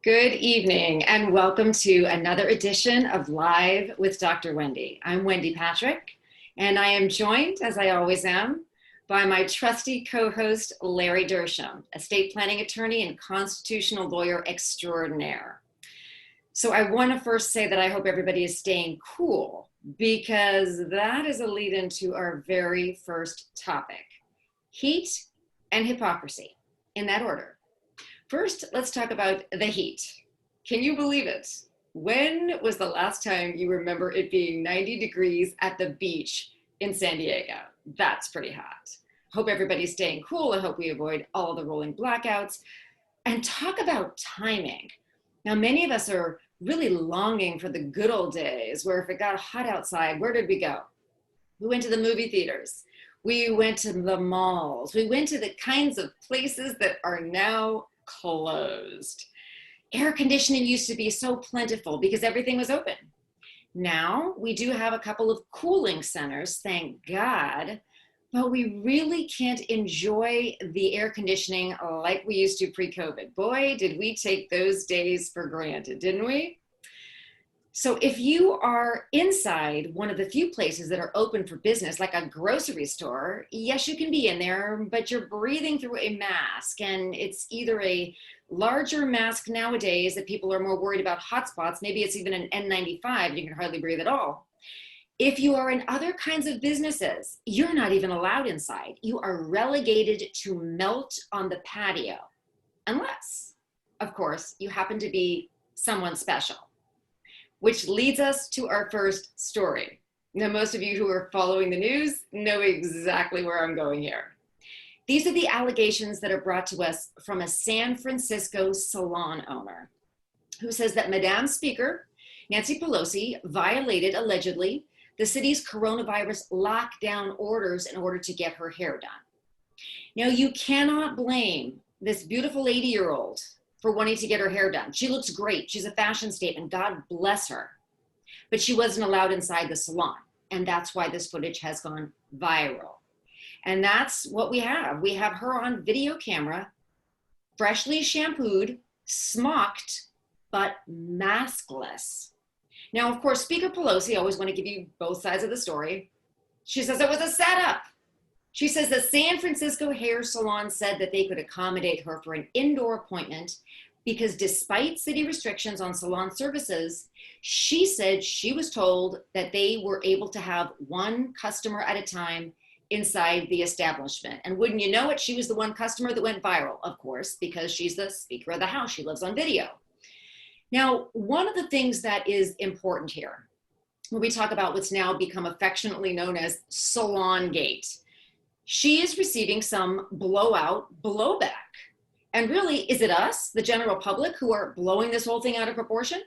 Good evening and welcome to another edition of Live with Dr. Wendy. I'm Wendy Patrick and I am joined, as I always am, by my trusty co-host Larry Dersham, estate planning attorney and constitutional lawyer extraordinaire. So I want to first say that I hope everybody is staying cool because that is a lead into our very first topic, heat and hypocrisy, in that order. First, let's talk about the heat. Can you believe it? When was the last time you remember it being 90 degrees at the beach in San Diego? That's pretty hot. Hope everybody's staying cool. I hope we avoid all the rolling blackouts. And talk about timing. Now, many of us are really longing for the good old days where if it got hot outside, where did we go? We went to the movie theaters. We went to the malls. We went to the kinds of places that are now closed. Air conditioning used to be so plentiful because everything was open. Now we do have a couple of cooling centers, thank God, but we really can't enjoy the air conditioning like we used to pre-COVID. Boy, did we take those days for granted, didn't we? So if you are inside one of the few places that are open for business, like a grocery store, yes, you can be in there, but you're breathing through a mask. And it's either a larger mask nowadays that people are more worried about hotspots. Maybe it's even an N95, you can hardly breathe at all. If you are in other kinds of businesses, you're not even allowed inside. You are relegated to melt on the patio, unless, of course, you happen to be someone special. Which leads us to our first story. Now, most of you who are following the news know exactly where I'm going here. These are the allegations that are brought to us from a San Francisco salon owner who says that Madam Speaker Nancy Pelosi violated, allegedly, the city's coronavirus lockdown orders in order to get her hair done. Now, you cannot blame this beautiful 80-year-old for wanting to get her hair done. She looks great. She's a fashion statement. God bless her. But she wasn't allowed inside the salon. And that's why this footage has gone viral. And that's what we have. We have her on video camera, freshly shampooed, smocked, but maskless. Now, of course, Speaker Pelosi, I always want to give you both sides of the story. She says it was a setup. She says the San Francisco hair salon said that they could accommodate her for an indoor appointment because despite city restrictions on salon services, she said she was told that they were able to have one customer at a time inside the establishment. And wouldn't you know it, she was the one customer that went viral, of course, because she's the Speaker of the House. She lives on video. Now, one of the things that is important here, when we talk about what's now become affectionately known as Salon Gate, she is receiving some blowback. And really, is it us, the general public, who are blowing this whole thing out of proportion?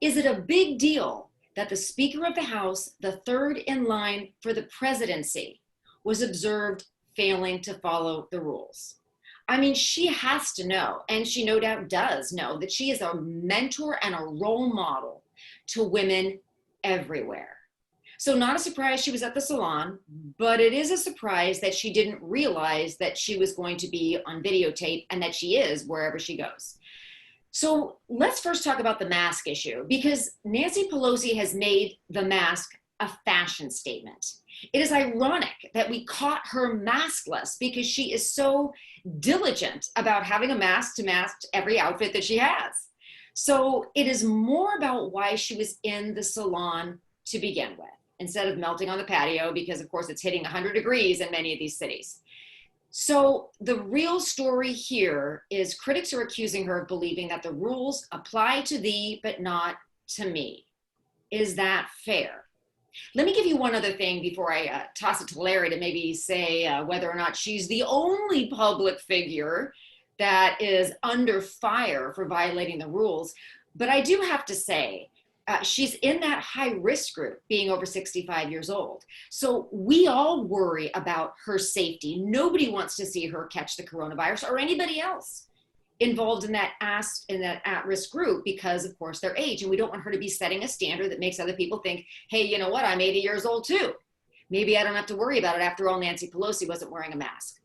Is it a big deal that the Speaker of the House, the third in line for the presidency, was observed failing to follow the rules? I mean, she has to know, and she no doubt does know, that she is a mentor and a role model to women everywhere. So not a surprise she was at the salon, but it is a surprise that she didn't realize that she was going to be on videotape and that she is wherever she goes. So let's first talk about the mask issue, because Nancy Pelosi has made the mask a fashion statement. It is ironic that we caught her maskless because she is so diligent about having a mask to match every outfit that she has. So it is more about why she was in the salon to begin with, instead of melting on the patio, because of course it's hitting 100 degrees in many of these cities. So the real story here is critics are accusing her of believing that the rules apply to thee, but not to me. Is that fair? Let me give you one other thing before I toss it to Larry to maybe say whether or not she's the only public figure that is under fire for violating the rules. But I do have to say, she's in that high risk group, being over 65 years old. So we all worry about her safety. Nobody wants to see her catch the coronavirus or anybody else involved in that at-risk group because, of course, their age. And we don't want her to be setting a standard that makes other people think, hey, you know what, I'm 80 years old too. Maybe I don't have to worry about it. After all, Nancy Pelosi wasn't wearing a mask.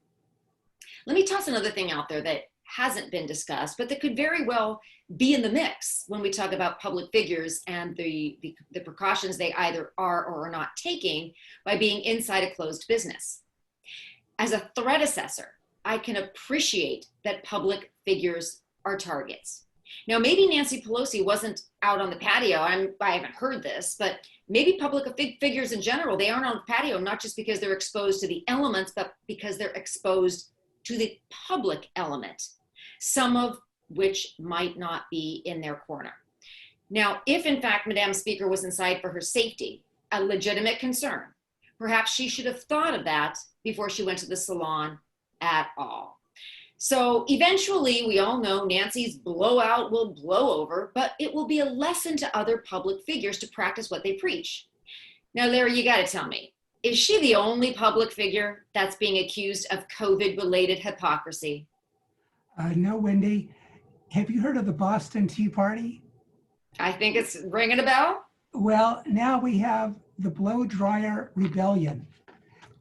Let me toss another thing out there that hasn't been discussed, but that could very well be in the mix when we talk about public figures and the precautions they either are or are not taking by being inside a closed business. As a threat assessor, I can appreciate that public figures are targets. Now, maybe Nancy Pelosi wasn't out on the patio. I haven't heard this, but maybe public figures in general, they aren't on the patio, not just because they're exposed to the elements, but because they're exposed to the public element, some of which might not be in their corner. Now, if in fact Madam Speaker was inside for her safety, a legitimate concern, perhaps she should have thought of that before she went to the salon at all. So eventually, we all know Nancy's blowout will blow over, but it will be a lesson to other public figures to practice what they preach. Now, Larry, you got to tell me, is she the only public figure that's being accused of COVID-related hypocrisy? No, Wendy. Have you heard of the Boston Tea Party? I think it's ringing a bell. Well, now we have the blow dryer rebellion.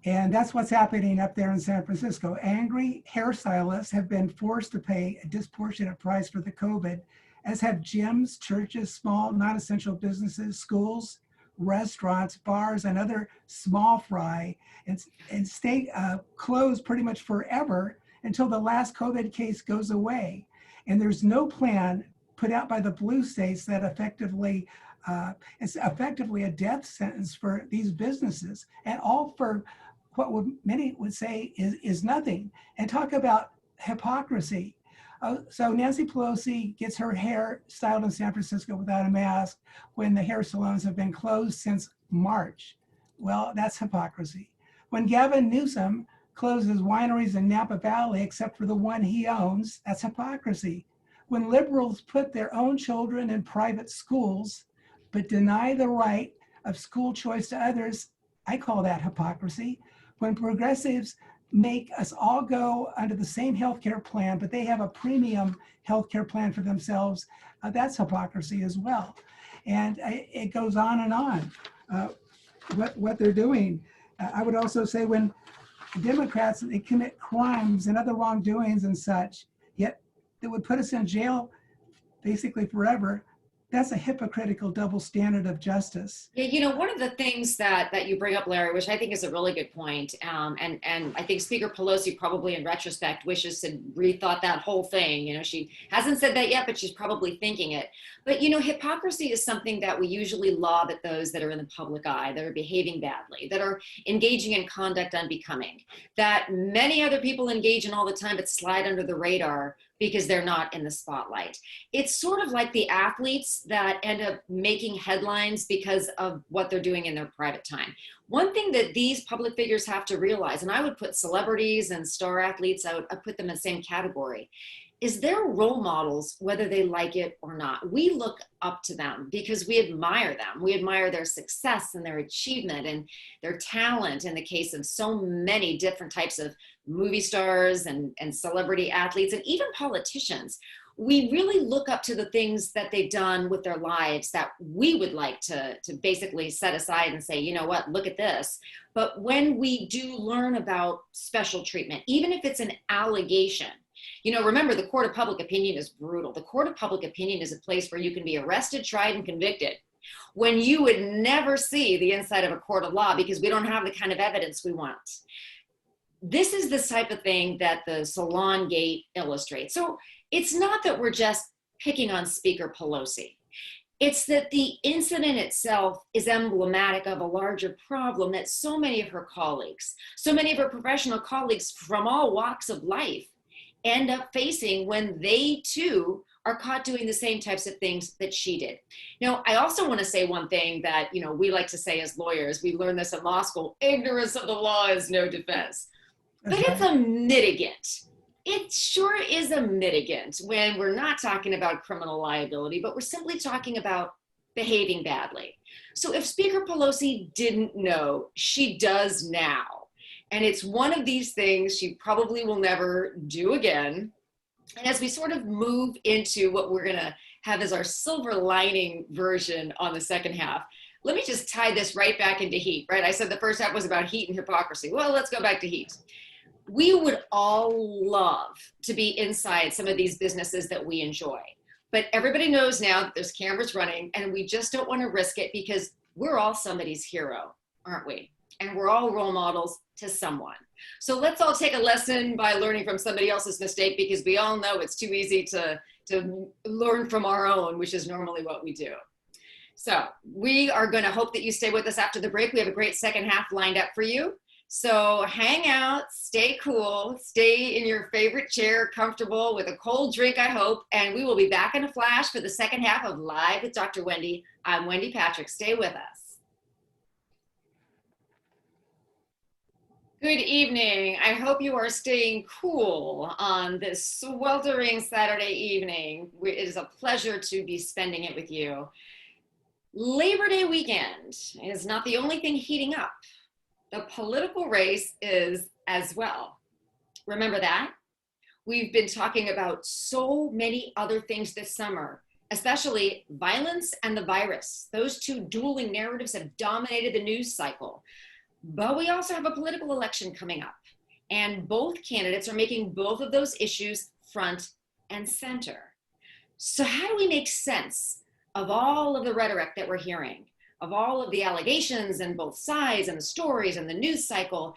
And that's what's happening up there in San Francisco. Angry hairstylists have been forced to pay a disproportionate price for the COVID, as have gyms, churches, small, non-essential businesses, schools, restaurants, bars, and other small fry, and stay closed pretty much forever until the last COVID case goes away. And there's no plan put out by the blue states that it's effectively a death sentence for these businesses, and all for what many would say is nothing. And talk about hypocrisy. So Nancy Pelosi gets her hair styled in San Francisco without a mask when the hair salons have been closed since March. Well, that's hypocrisy. When Gavin Newsom closes wineries in Napa Valley except for the one he owns, that's hypocrisy. When liberals put their own children in private schools but deny the right of school choice to others, I call that hypocrisy. When progressives make us all go under the same healthcare plan, but they have a premium healthcare plan for themselves, that's hypocrisy as well. And it goes on and on, what they're doing. I would also say when Democrats, they commit crimes and other wrongdoings and such, yet that would put us in jail basically forever, that's a hypocritical double standard of justice. Yeah, you know, one of the things that you bring up, Larry, which I think is a really good point, and I think Speaker Pelosi probably in retrospect wishes to rethought that whole thing. You know, she hasn't said that yet, but she's probably thinking it. But, you know, hypocrisy is something that we usually lob at those that are in the public eye, that are behaving badly, that are engaging in conduct unbecoming, that many other people engage in all the time but slide under the radar because they're not in the spotlight. It's sort of like the athletes that end up making headlines because of what they're doing in their private time. One thing that these public figures have to realize, and I would put celebrities and star athletes, I put them in the same category, is they're role models, whether they like it or not. We look up to them because we admire them. We admire their success and their achievement and their talent in the case of so many different types of movie stars and celebrity athletes and even politicians. We really look up to the things that they've done with their lives that we would like to basically set aside and say, you know what, look at this. But when we do learn about special treatment, even if it's an allegation, you know, remember, the court of public opinion is brutal. The court of public opinion is a place where you can be arrested, tried, and convicted, when you would never see the inside of a court of law because we don't have the kind of evidence we want. This is the type of thing that the Salon Gate illustrates. So it's not that we're just picking on Speaker Pelosi. It's that the incident itself is emblematic of a larger problem that so many of her colleagues, so many of her professional colleagues from all walks of life end up facing when they too are caught doing the same types of things that she did. Now, I also want to say one thing that, you know, we like to say as lawyers, we learned this in law school, ignorance of the law is no defense. But it's a mitigant. It sure is a mitigant when we're not talking about criminal liability, but we're simply talking about behaving badly. So if Speaker Pelosi didn't know, she does now. And it's one of these things she probably will never do again. And as we sort of move into what we're going to have as our silver lining version on the second half, let me just tie this right back into heat, right? I said the first half was about heat and hypocrisy. Well, let's go back to heat. We would all love to be inside some of these businesses that we enjoy. But everybody knows now that there's cameras running, and we just don't want to risk it because we're all somebody's hero, aren't we? And we're all role models to someone. So let's all take a lesson by learning from somebody else's mistake, because we all know it's too easy to learn from our own, which is normally what we do. So we are going to hope that you stay with us after the break. We have a great second half lined up for you. So hang out, stay cool, stay in your favorite chair, comfortable with a cold drink, I hope. And we will be back in a flash for the second half of Live with Dr. Wendy. I'm Wendy Patrick. Stay with us. Good evening. I hope you are staying cool on this sweltering Saturday evening. It is a pleasure to be spending it with you. Labor Day weekend is not the only thing heating up. The political race is as well. Remember that? We've been talking about so many other things this summer, especially violence and the virus. Those two dueling narratives have dominated the news cycle. But we also have a political election coming up, and both candidates are making both of those issues front and center. So how do we make sense of all of the rhetoric that we're hearing, of all of the allegations and both sides and the stories and the news cycle?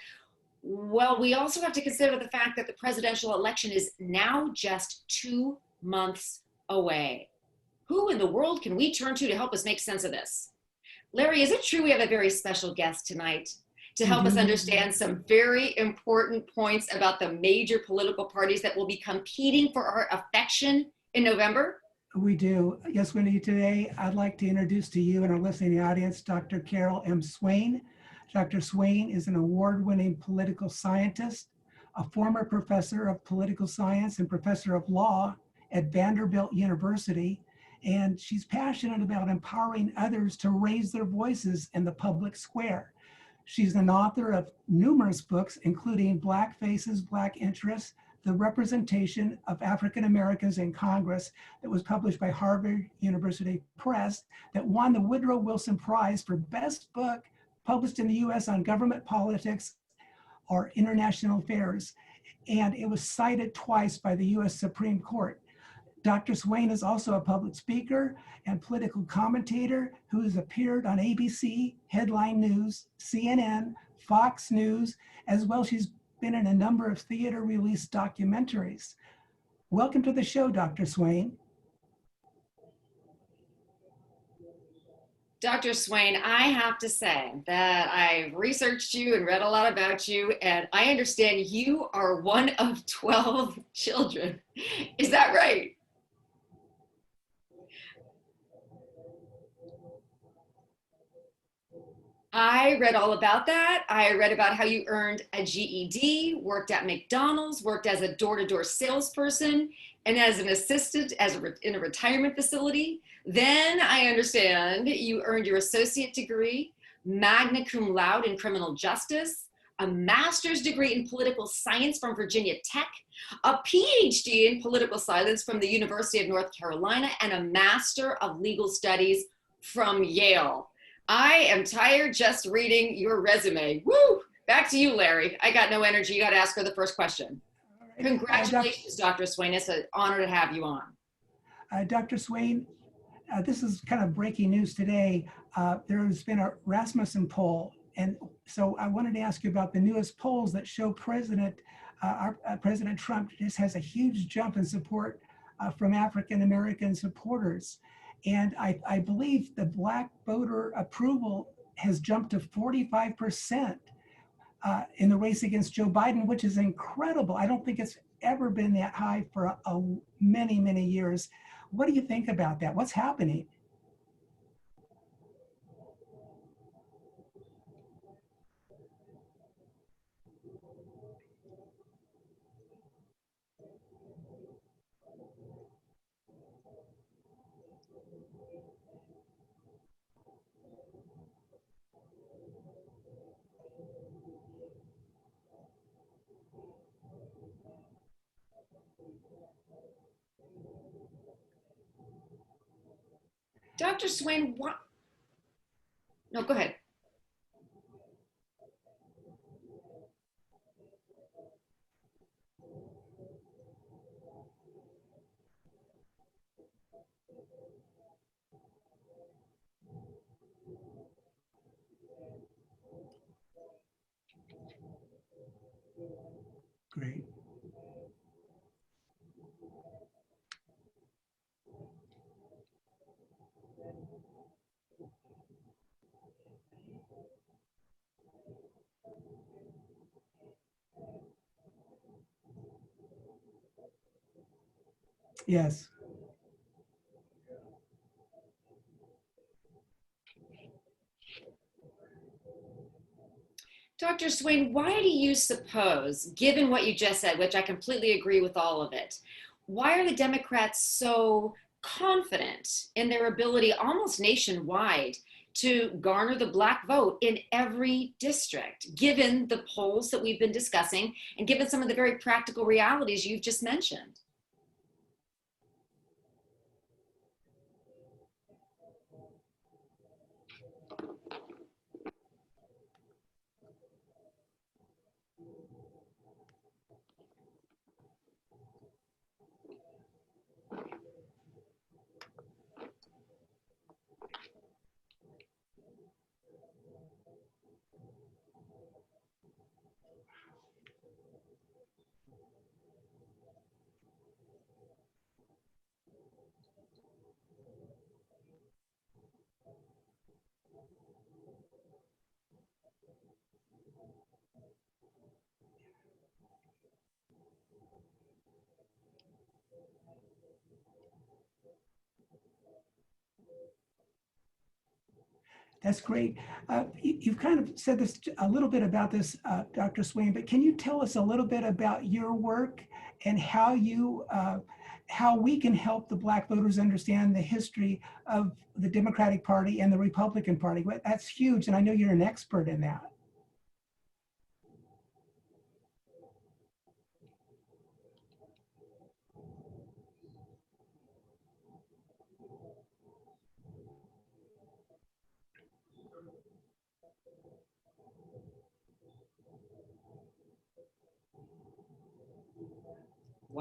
Well, we also have to consider the fact that the presidential election is now just 2 months away. Who in the world can we turn to help us make sense of this? Larry, is it true we have a very special guest tonight to help us understand some very important points about the major political parties that will be competing for our affection in November? We do. Yes, Wendy, today I'd like to introduce to you and our listening audience Dr. Carol M. Swain. Dr. Swain is an award-winning political scientist, a former professor of political science and professor of law at Vanderbilt University, and she's passionate about empowering others to raise their voices in the public square. She's an author of numerous books, including Black Faces, Black Interests, The Representation of African Americans in Congress, that was published by Harvard University Press, that won the Woodrow Wilson Prize for Best Book published in the US on government politics or international affairs. And it was cited twice by the US Supreme Court. Dr. Swain is also a public speaker and political commentator who has appeared on ABC, Headline News, CNN, Fox News, as well. She's been in a number of theater release documentaries. Welcome to the show, Dr. Swain. Dr. Swain, I have to say that I've researched you and read a lot about you, and I understand you are one of 12 children. Is that right? I read all about that. I read about how you earned a GED, worked at McDonald's, worked as a door-to-door salesperson, and as an assistant in a retirement facility. Then I understand you earned your associate degree, magna cum laude in criminal justice, a master's degree in political science from Virginia Tech, a PhD in political science from the University of North Carolina, and a master of legal studies from Yale. I am tired just reading your resume. Woo! Back to you, Larry. I got no energy. You got to ask her the first question. Right. Congratulations, Dr. Swain. It's an honor to have you on. Dr. Swain, this is kind of breaking news today. There has been a Rasmussen poll. And so I wanted to ask you about the newest polls that show President Trump just has a huge jump in support from African-American supporters. And I believe the Black voter approval has jumped to 45% in the race against Joe Biden, which is incredible. I don't think it's ever been that high for many, many years. What do you think about that? What's happening? Dr. Swain, what? No, go ahead. Great. Yes. Dr. Swain, why do you suppose, given what you just said, which I completely agree with all of it, why are the Democrats so confident in their ability almost nationwide to garner the black vote in every district, given the polls that we've been discussing and given some of the very practical realities you've just mentioned? That's great. You've kind of said this a little bit about this, Dr. Swain, but can you tell us a little bit about your work and how we can help the Black voters understand the history of the Democratic Party and the Republican Party? That's huge, and I know you're an expert in that.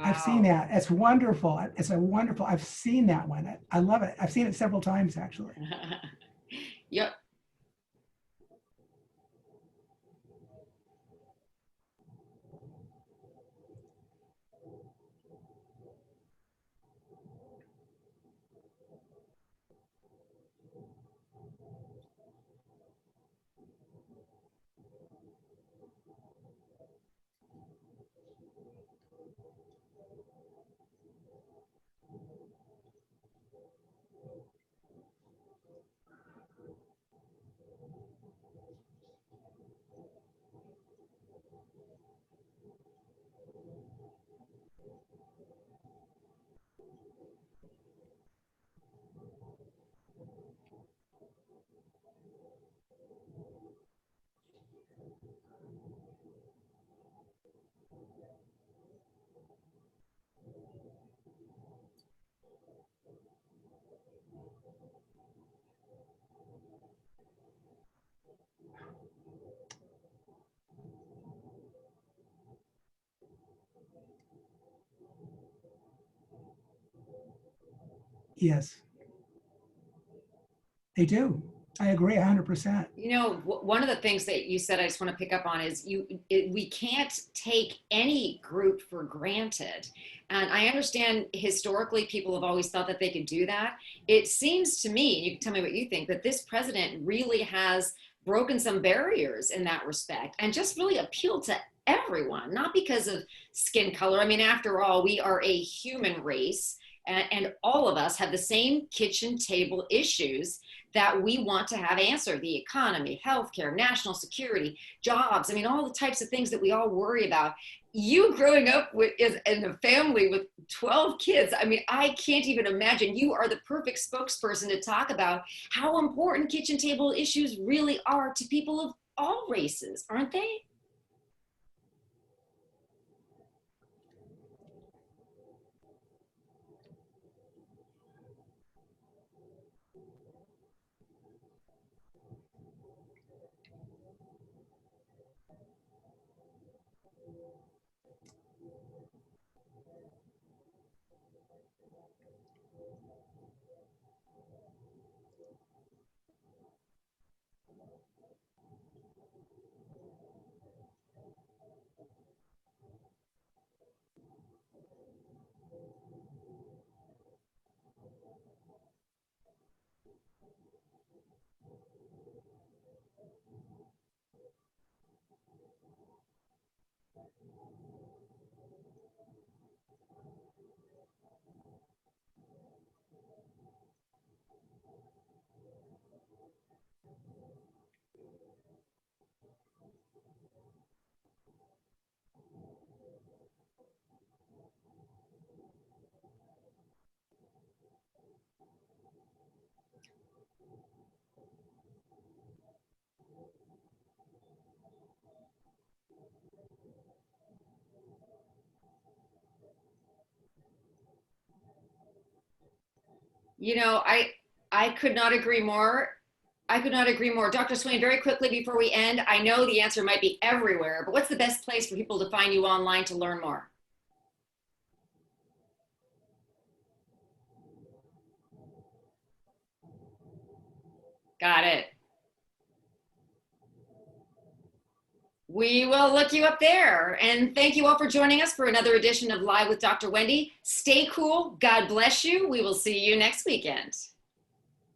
I've seen Wow. that. It's wonderful. It's a wonderful. I've seen that one. I love it. I've seen it several times actually. Yep. Yes, they do. I agree 100%. You know, one of the things that you said I just want to pick up on is we can't take any group for granted. And I understand historically people have always thought that they could do that. It seems to me, you can tell me what you think, that this president really has broken some barriers in that respect and just really appealed to everyone, not because of skin color. I mean, after all, we are a human race, and all of us have the same kitchen table issues that we want to have answered: the economy, healthcare, national security, jobs. I mean, all the types of things that we all worry about. You growing up with in a family with 12 kids, I mean, I can't even imagine. You are the perfect spokesperson to talk about how important kitchen table issues really are to people of all races, aren't they? You know, I could not agree more. I could not agree more. Dr. Swain, very quickly before we end, I know the answer might be everywhere, but what's the best place for people to find you online to learn more? Got it. We will look you up there. And thank you all for joining us for another edition of Live with Dr. Wendy. Stay cool. God bless you. We will see you next weekend.